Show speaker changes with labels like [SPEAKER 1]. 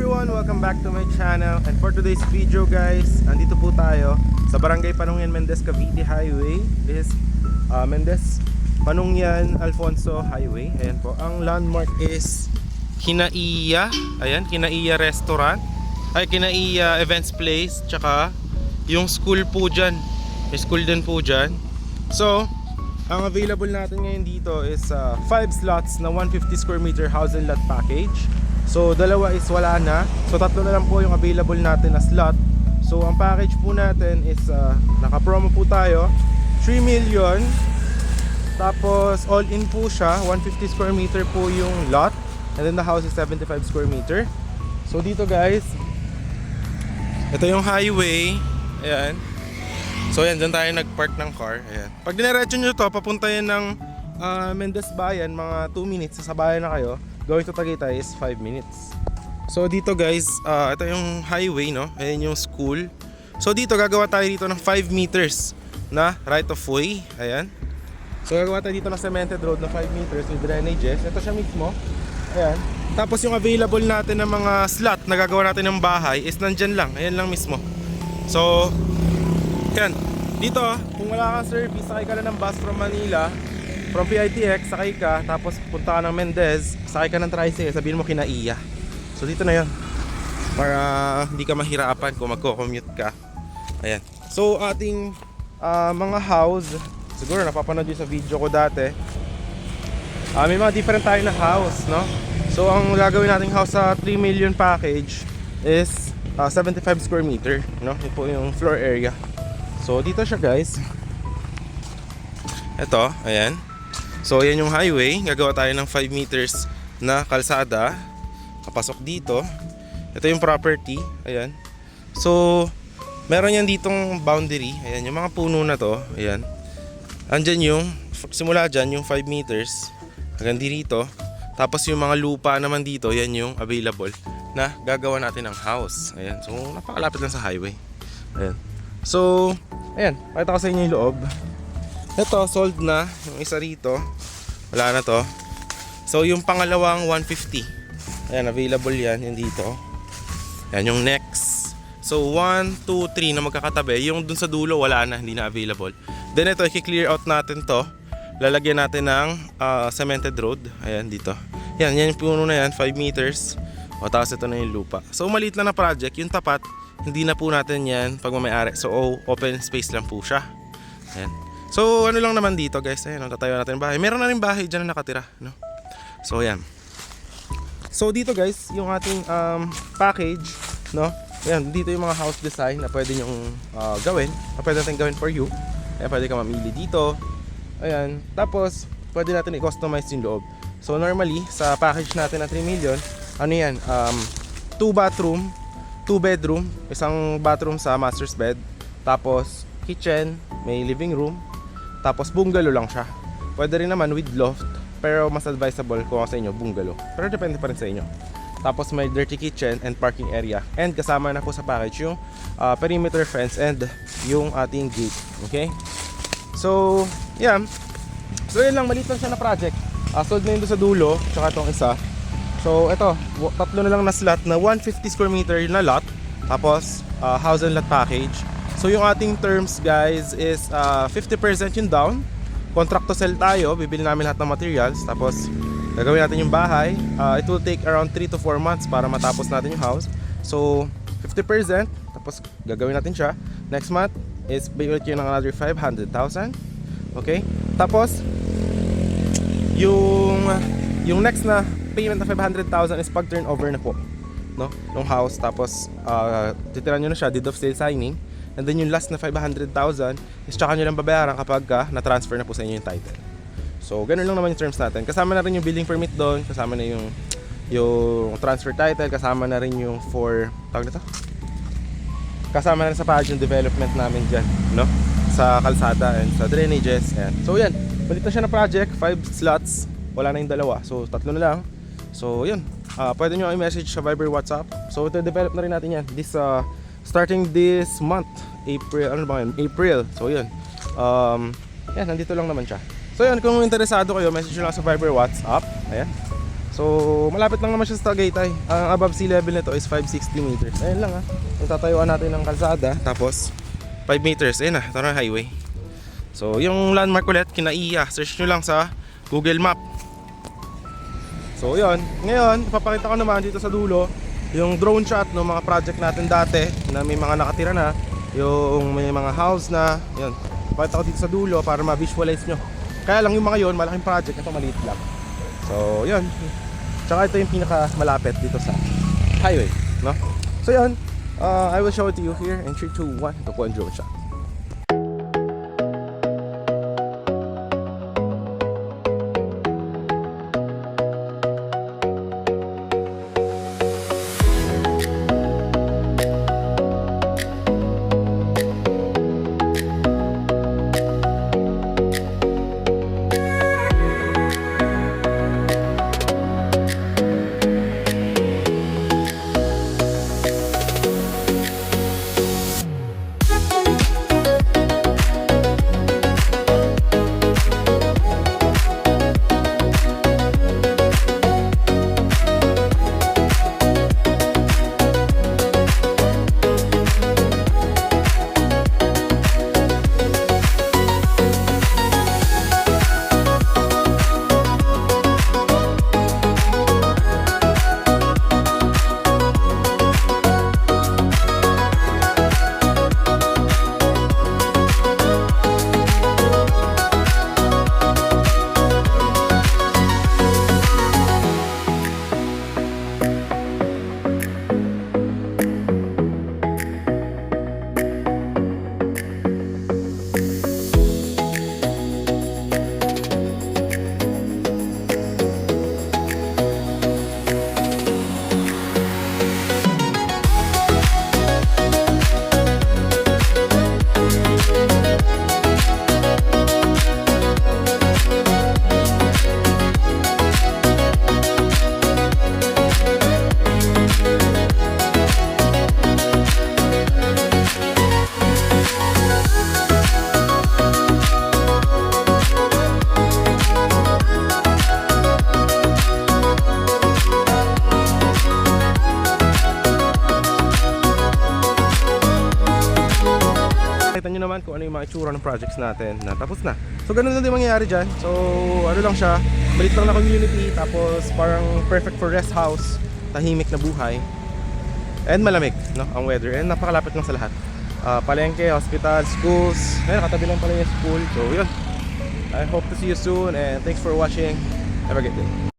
[SPEAKER 1] everyone! Welcome back to my channel. And for today's video guys, andito po tayo sa Barangay Panungyan, Mendez, Cavite Highway. This is Mendez Panungyan Alfonso Highway. Ayan po, ang landmark is Kinaiya. Ayan, Kinaiya Restaurant. Ay, Kinaiya Events Place. Tsaka yung school po dyan. May school din po dyan. So, ang available natin ngayon dito is 5 slots na 150 square meter house and lot package. So dalawa is wala na. So tatlo na lang po yung available natin na slot. So ang package po natin is naka-promo po tayo 3 million. Tapos all in po siya, 150 square meter po yung lot. And then the house is 75 square meter. So dito guys, ito yung highway. Ayan. So yan, dyan tayo nag-park ng car. Ayan. Pag dinerecho nyo to, papunta yan ng Mendez Bayan, mga 2 minutes, sa bayan na kayo. Going to Tagaytay is 5 minutes. So dito guys, ito yung highway, no? Ayan yung school. So dito, gagawa tayo dito ng 5 meters na right of way. Ayan. So gagawa tayo dito ng cemented road na 5 meters with drainages. Ito siya mismo. Ayan. Tapos yung available natin ng mga slot na gagawa natin ng bahay is nandyan lang. Ayan lang mismo. So yan, dito kung wala kang service, sakay ka lang ng bus from Manila, from PITX, sakay ka, tapos punta ka ng Mendez, sakay ka ng tricycle, sabihin mo Kinaiya. So dito na yun, para hindi ka mahirapan kung magko-commute ka. Ayan. So ating mga house, siguro napapanood yun sa video ko dati, may mga different tayo na house, no? So ang gagawin nating house sa 3 million package is 75 square meter, no? Yun po yung floor area. So dito siya guys. Ito, ayan. So yan yung highway. Gagawa tayo ng 5 meters na kalsada. Kapasok dito. Ito yung property. Ayan. So meron yan ditong boundary. Ayan, yung mga puno na to. Ayan. Andyan yung, simula dyan yung 5 meters hanggang dito. Tapos yung mga lupa naman dito, yan yung available na gagawa natin ng house. Ayan. So napakalapit lang sa highway. Ayan. So, ayan, pakita ko sa inyo yung loob. Ito, sold na. Yung isa rito, wala na to. So, yung pangalawang 150. Ayan, available yan, yung dito. Ayan, yung next. So, 1, 2, 3 na magkakatabi. Yung dun sa dulo, wala na, hindi na available. Then ito, i-clear out natin to. Lalagyan natin ng cemented road. Ayan, dito. Yan, yan yung puno na yan, 5 meters. O, tapos ito na yung lupa. So, maliit lang na project. Yung tapat, hindi na po natin yan pagmamayari. So open space lang po siya. Ayan. So ano lang naman dito guys, ayan, tatayo natin bahay. Meron na rin bahay dyan na nakatira, no? So ayan. So dito guys, yung ating package, no? Ayan, dito yung mga house design na pwede nyong gawin, na pwede natin gawin for you. Ayan, pwede ka mamili dito. Ayan. Tapos pwede natin i-customize yung loob. So normally sa package natin na 3 million, ano yan, 2 bathroom, 2 bedroom, isang bathroom sa master's bed, tapos kitchen, may living room, tapos bungalow lang siya. Pwede rin naman with loft, pero mas advisable kung sa inyo bungalow, pero depende pa rin sa inyo. Tapos may dirty kitchen and parking area, and kasama na po sa package yung perimeter fence and yung ating gate. Okay, so yeah, so yun lang, maliit lang siya na project. Sold na yun doon sa dulo, tsaka itong isa. So ito, tatlo na lang na slot na 150 square meter na lot. Tapos house and lot package. So yung ating terms guys is 50% yung down. Contract to sell tayo, bibili namin lahat ng materials. Tapos gagawin natin yung bahay. It will take around 3 to 4 months para matapos natin yung house. So 50%, tapos gagawin natin siya. Next month is bibili kayo ng another 500,000. Okay? Tapos yung next na payment na 500,000 is pag turnover na po, no, ng house. Tapos titiran nyo na siya, deed of sale signing. And then yung last na 500,000 is tsaka nyo lang babayaran kapag na-transfer na po sa inyo yung title. So ganun lang naman yung terms natin. Kasama na rin yung building permit doon, kasama na yung transfer title, kasama na rin yung tawag na to? Kasama na rin sa package yung development namin dyan, no, sa kalsada and sa drainages. And so yan, balit na siya na project, 5 slots, wala na yung dalawa, so tatlo na lang. So yun, pwede nyo i-message sa Viber, WhatsApp. So ito, develop na rin natin yan starting this month, April, ano ba yun? April. So yun, yan, nandito lang naman siya. So yun, kung interesado kayo, message nyo lang sa Viber, WhatsApp. Ayan. So malapit lang naman siya sa Tagaytay. Ang above sea level nito is 560 meters. Ayun lang yung tatayuan natin ng kalsada. Tapos 5 meters, ayun na, ito na highway. So yung landmark ulit, Kinaiya. Search nyo lang sa Google Map. So yun, ngayon ipapakita ko naman dito sa dulo yung drone shot ng mga project natin dati na may mga nakatira na, yung may mga house na. Yun, ipapakita ko dito sa dulo para ma-visualize nyo. Kaya lang yung mga yun, malaking project, ito maliit lang. So yun, tsaka ito yung pinaka malapit dito sa highway, no? So yun, I will show it to you here in 3, 2, 1. Ito po ang drone shot. Kita nyo naman kung ano yung mga itsura ng projects natin na tapos na. So ganun na din mangyayari dyan. So ano lang siya, maliit lang na community, tapos parang perfect for rest house, tahimik na buhay, and malamig, no, ang weather, and napakalapit lang sa lahat. Palengke, hospital, schools, ayun, katabi lang pala yung school. So yun, I hope to see you soon, and thanks for watching. Have a good day.